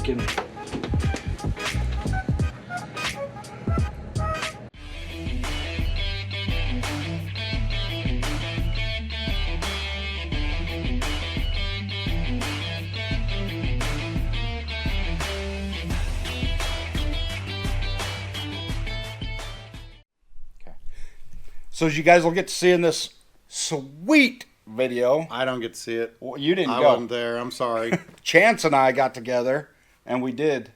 freaking... So as you guys will get to see in this sweet video. I don't get to see it. Well, you didn't I go. wasn't there. I'm sorry. Chance and I got together, and we did.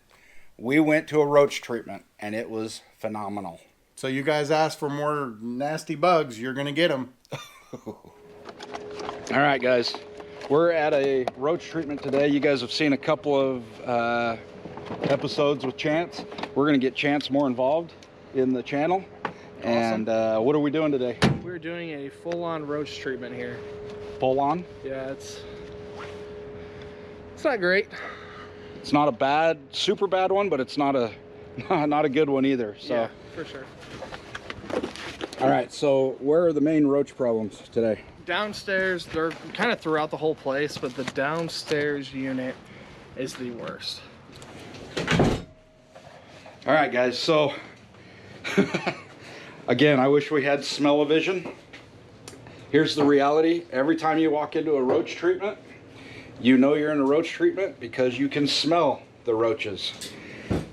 We went to a roach treatment, and it was phenomenal. So you guys asked for more nasty bugs. You're going to get them. All right, guys. We're at a roach treatment today. You guys have seen a couple of episodes with Chance. We're going to get Chance more involved in the channel. Awesome. And what are we doing today? We're doing a full-on roach treatment here. Full on? Yeah, it's not great. It's not a bad, super bad one, but it's not a not a good one either. So yeah, for sure. All right, so where are the main roach problems today? Downstairs, they're kind of throughout the whole place, but the downstairs unit is the worst. All right, guys, so again, I wish we had smell-o-vision. Here's the reality. Every time you walk into a roach treatment, you know you're in a roach treatment because you can smell the roaches.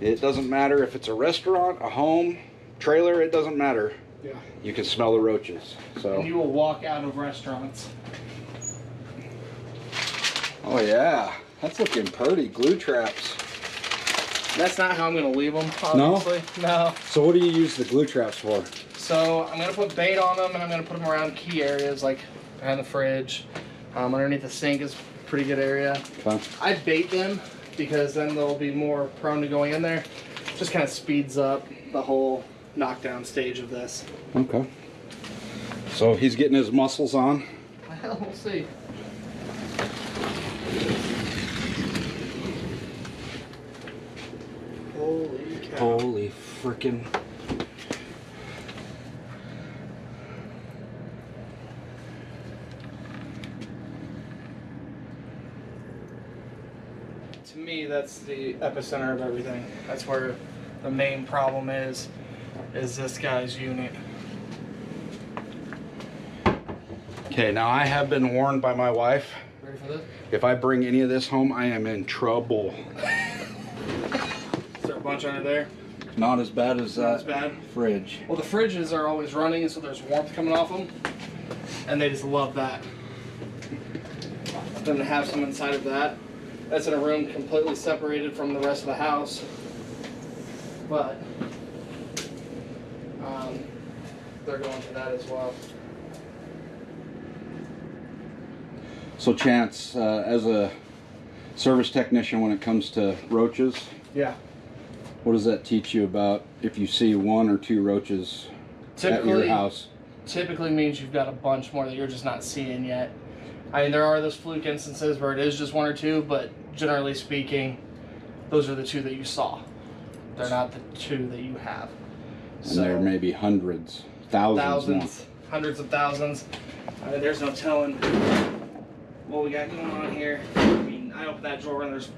It doesn't matter if it's a restaurant, a home, trailer, it doesn't matter. Yeah. You can smell the roaches. So. And you will walk out of restaurants. Oh yeah, that's looking pretty. Glue traps. That's not how I'm going to leave them, obviously. No? So what do you use the glue traps for? So I'm going to put bait on them, and I'm going to put them around key areas like behind the fridge. Underneath the sink is a pretty good area. Okay. I bait them because then they'll be more prone to going in there. Just kind of speeds up the whole knockdown stage of this. Okay. So he's getting his muscles on. Well, we'll see. Holy cow. Holy freaking. To me, that's the epicenter of everything. That's where the main problem is this guy's unit. Okay, now I have been warned by my wife. Ready for this? If I bring any of this home, I am in trouble. Is there a bunch under there? Not as bad as Not that as bad? fridge. Well, the fridges are always running, so there's warmth coming off them, and they just love that. Then to have some inside of that, that's in a room completely separated from the rest of the house, but they're going to that as well. So Chance, as a service technician when it comes to roaches, Yeah. what does that teach you about if you see one or two roaches at your house? Typically means you've got a bunch more that you're just not seeing yet. I mean, there are those fluke instances where it is just one or two, but generally speaking, those are the two that you saw. They're not the two that you have. And there may be hundreds, thousands now. Hundreds of thousands. I mean, there's no telling what we got going on here. I mean, I opened that drawer and there's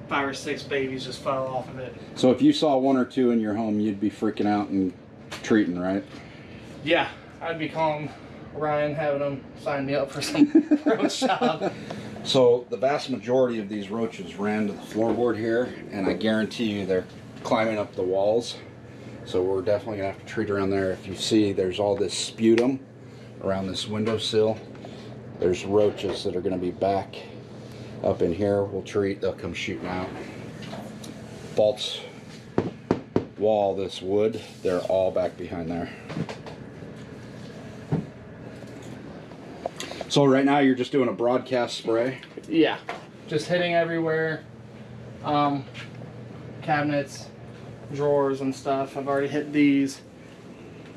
5 or 6 babies just fell off of it. So if you saw one or two in your home, you'd be freaking out and treating, right? Yeah, I'd be calling Ryan, having him sign me up for some roach job. So the vast majority of these roaches ran to the floorboard here, and I guarantee you they're climbing up the walls. So we're definitely gonna have to treat around there. If you see, there's all this sputum around this windowsill. There's roaches that are gonna be back up in here. We'll treat, they'll come shooting out. False wall, this wood, they're all back behind there. So right now you're just doing a broadcast spray? Yeah, just hitting everywhere. Cabinets, drawers and stuff. I've already hit these.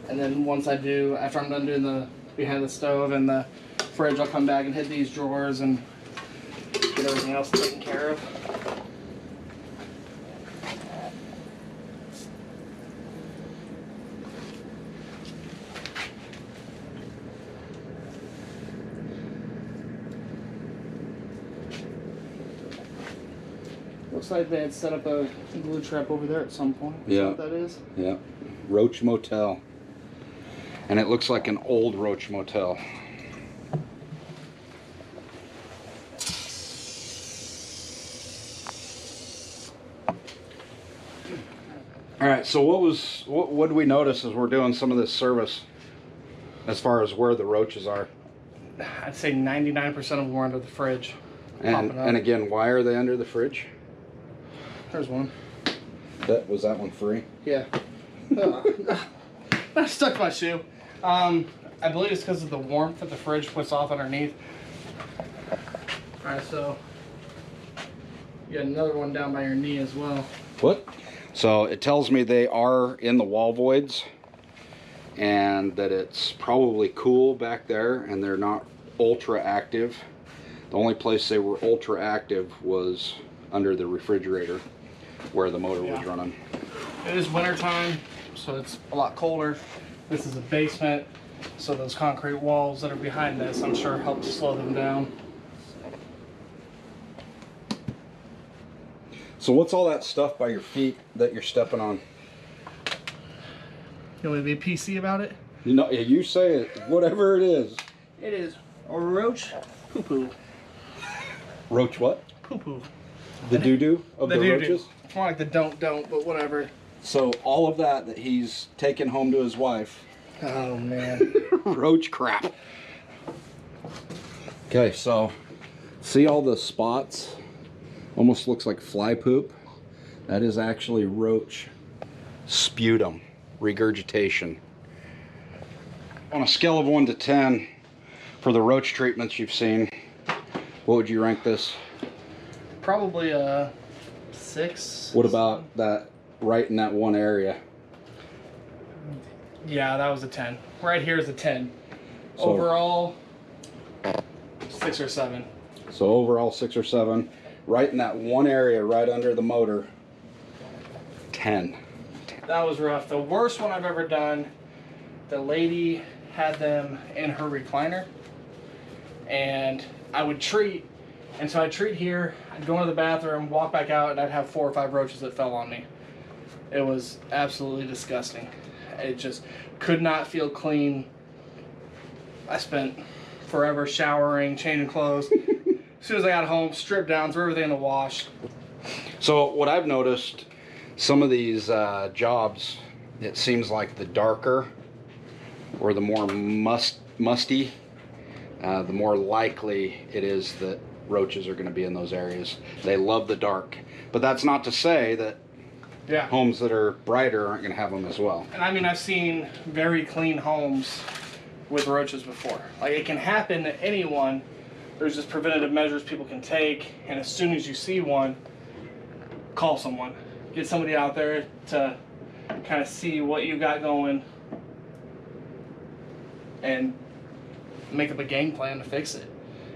And then once I do, after I'm done doing the behind the stove and the fridge, I'll come back and hit these drawers and get everything else taken care of. Looks like they had set up a glue trap over there at some point. Is that what that is? Yeah. Roach motel. And it looks like an old roach motel. All right, so what do we notice as we're doing some of this service as far as where the roaches are? I'd say 99% of them were under the fridge. And again, why are they under the fridge? There's one. Was that one free? Yeah. I stuck my shoe. I believe it's because of the warmth that the fridge puts off underneath. Alright, so you got another one down by your knee as well. What? So it tells me they are in the wall voids and that it's probably cool back there and they're not ultra active. The only place they were ultra active was under the refrigerator where the motor was running. It is winter time, so it's a lot colder. This is a basement, so those concrete walls that are behind this, I'm sure, help slow them down. So what's all that stuff by your feet that you're stepping on? You want me to be PC about it? You know, you say it, whatever it is. It is a roach poo-poo. Roach what? Poo-poo. The doo-doo of the roaches? It's more like the don't, but whatever. So all of that he's taken home to his wife. Oh, man. Roach crap. Okay, so see all the spots? Almost looks like fly poop. That is actually roach sputum, regurgitation. On a scale of 1 to 10, for the roach treatments you've seen, what would you rank this? Probably a 6. What about that right in that one area? Yeah, that was a 10. Right here is a 10. So, overall, 6 or 7. So overall 6 or 7. Right in that one area, right under the motor, 10. That was rough. The worst one I've ever done, the lady had them in her recliner, and I would treat, and so I'd treat here, I'd go into the bathroom, walk back out, and I'd have 4 or 5 roaches that fell on me. It was absolutely disgusting. It just could not feel clean. I spent forever showering, changing clothes. As soon as I got home, stripped down, threw everything in the wash. So what I've noticed, some of these jobs, it seems like the darker or the more musty, the more likely it is that roaches are going to be in those areas. They love the dark. But that's not to say that homes that are brighter aren't going to have them as well. And I mean, I've seen very clean homes with roaches before. Like, it can happen to anyone. There's just preventative measures people can take, and as soon as you see one, call someone. Get somebody out there to kind of see what you got going and make up a game plan to fix it.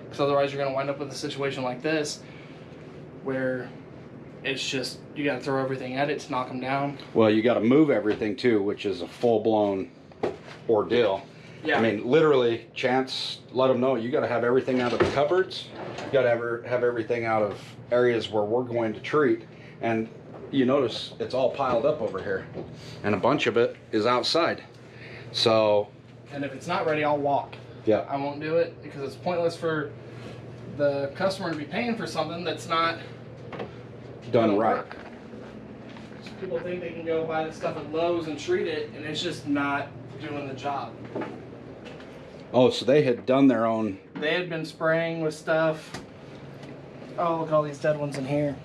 Because otherwise you're going to wind up with a situation like this where it's just, you got to throw everything at it to knock them down. Well, you got to move everything too, which is a full-blown ordeal. Yeah. I mean, literally, Chance let them know you got to have everything out of the cupboards. You got to have everything out of areas where we're going to treat. And you notice it's all piled up over here, and a bunch of it is outside. So. And if it's not ready, I'll walk. Yeah. I won't do it because it's pointless for the customer to be paying for something that's not done right. So people think they can go buy the stuff at Lowe's and treat it, and it's just not doing the job. Oh, so they had done their own. They had been spraying with stuff. Oh, look at all these dead ones in here.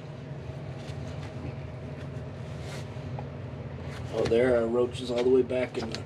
Oh, there are roaches all the way back in the...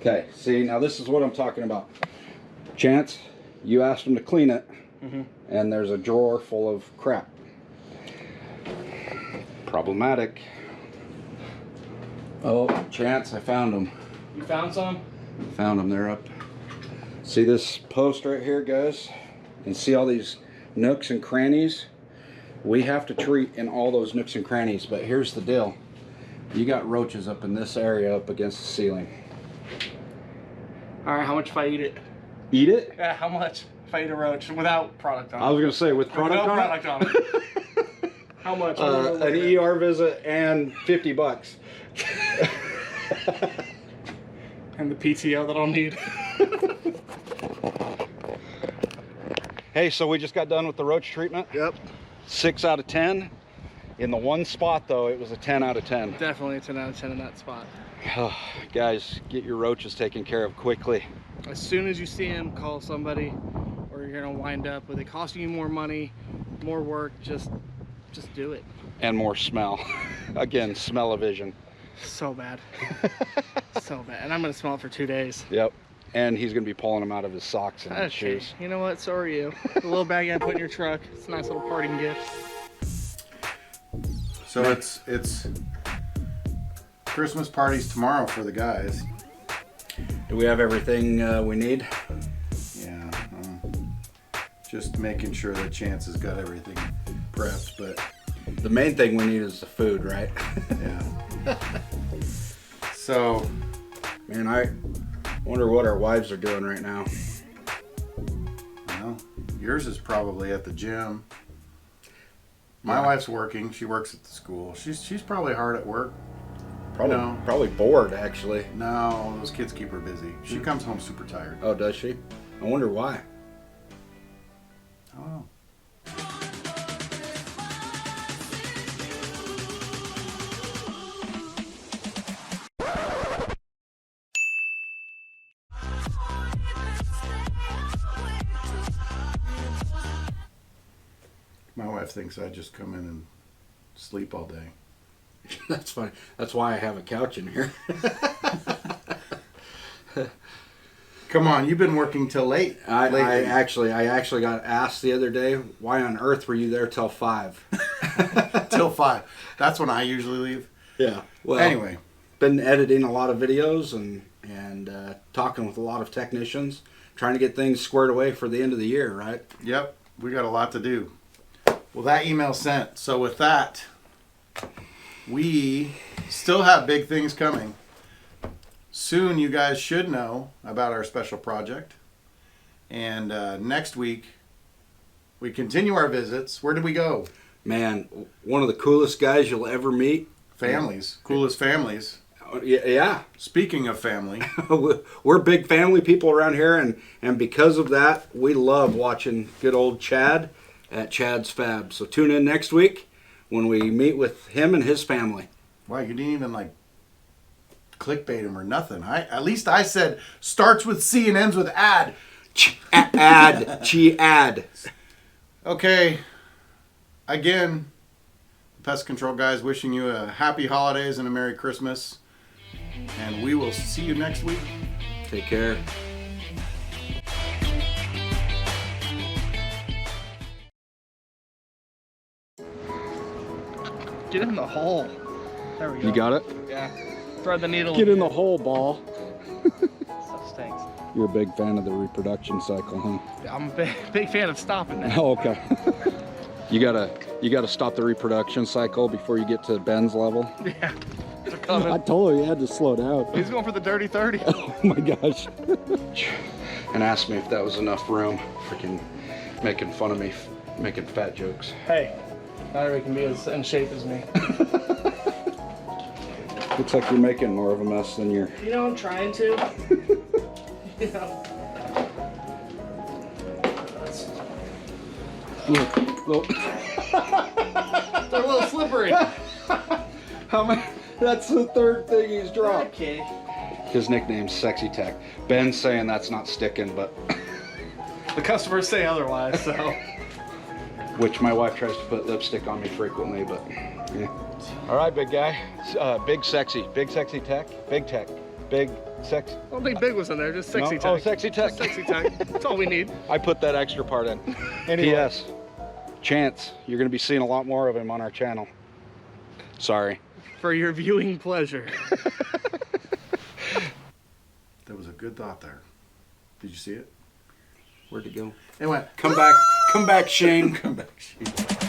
Okay, see, now this is what I'm talking about. Chance, you asked them to clean it, and there's a drawer full of crap. Problematic. Oh, Chance, I found them. You found some? Found them, they're up. See this post right here, guys? And see all these nooks and crannies? We have to treat in all those nooks and crannies, but here's the deal. You got roaches up in this area up against the ceiling. Alright, how much if I eat it? Eat it? Yeah, how much if I eat a roach without product on it? I was gonna say with product Without on product on it. How much? An ER visit and $50. And the PTO that I'll need. Hey, so we just got done with the roach treatment. Yep. 6 out of 10. In the one spot though, it was a 10 out of 10. Definitely a 10 out of 10 in that spot. Guys, get your roaches taken care of quickly. As soon as you see them, call somebody, or you're gonna wind up with it costing you more money, more work. Just do it. And more smell. Again, smell-o-vision. So bad. So bad. And I'm gonna smell it for 2 days. Yep. And he's gonna be pulling them out of his socks and his Okay. shoes. You know what? So are you. The little bag I put in your truck. It's a nice little parting gift. So it's Christmas parties tomorrow for the guys. Do we have everything we need? Yeah. Just making sure that Chance has got everything prepped, but The main thing we need is the food, right? yeah. So, Man, I wonder what our wives are doing right now. well, yours is probably at the gym. My wife's working. She works at the school. She's probably hard at work. No. Probably bored, actually. No, those kids keep her busy. She comes home super tired. Oh, does she? I wonder why. I don't know. My wife thinks I just come in and sleep all day. That's funny. That's why I have a couch in here. Come on, you've been working till late. I lately. actually got asked the other day, why on earth were you there till 5? Till 5. That's when I usually leave. Yeah. Well, Anyway, been editing a lot of videos and talking with a lot of technicians, trying to get things squared away for the end of the year, right? yep, we got a lot to do. Well, that email sent. So with that, we still have big things coming. Soon you guys should know about our special project. And next week, we continue our visits. Where did we go? Man, one of the coolest guys you'll ever meet. Families. Coolest families. Yeah. Speaking of family. We're big family people around here, and because of that, we love watching good old Chad at Chad's Fab. So tune in next week when we meet with him and his family. Wow, you didn't even like clickbait him or nothing. At least I said starts with C and ends with ad. Ad. Okay. Again, Pest Control Guys wishing you a happy holidays and a Merry Christmas. And we will see you next week. Take care. Get in the hole. There we go. You got it? Yeah. Thread the needle. Get in the hole, ball. Stuff stinks. You're a big fan of the reproduction cycle, huh? I'm a big fan of stopping that. Oh, okay. You gotta stop the reproduction cycle before you get to Ben's level. Yeah. They're coming. I told her you had to slow down. He's going for the dirty 30. Oh my gosh. And asked me if that was enough room. Freaking making fun of me, making fat jokes. Hey, not everybody can be as in shape as me. Looks like you're making more of a mess than you're. You know, I'm trying to. You know. Look. They're a little slippery. How many? That's the third thing he's dropped. Okay. His nickname's Sexy Tech. Ben's saying that's not sticking, but The customers say otherwise, so. which my wife tries to put lipstick on me frequently, but yeah. All right, big guy. Big sexy tech. Big tech. Big sex. I don't think big was in there, just sexy No? tech. Oh, sexy tech. Just sexy tech. That's all we need. I put that extra part in. Anyway. P.S. Chance, you're going to be seeing a lot more of him on our channel. Sorry. For your viewing pleasure. There was a good thought there. Did you see it? Where'd it go? It went. Come back, Shane. Come back. Shane.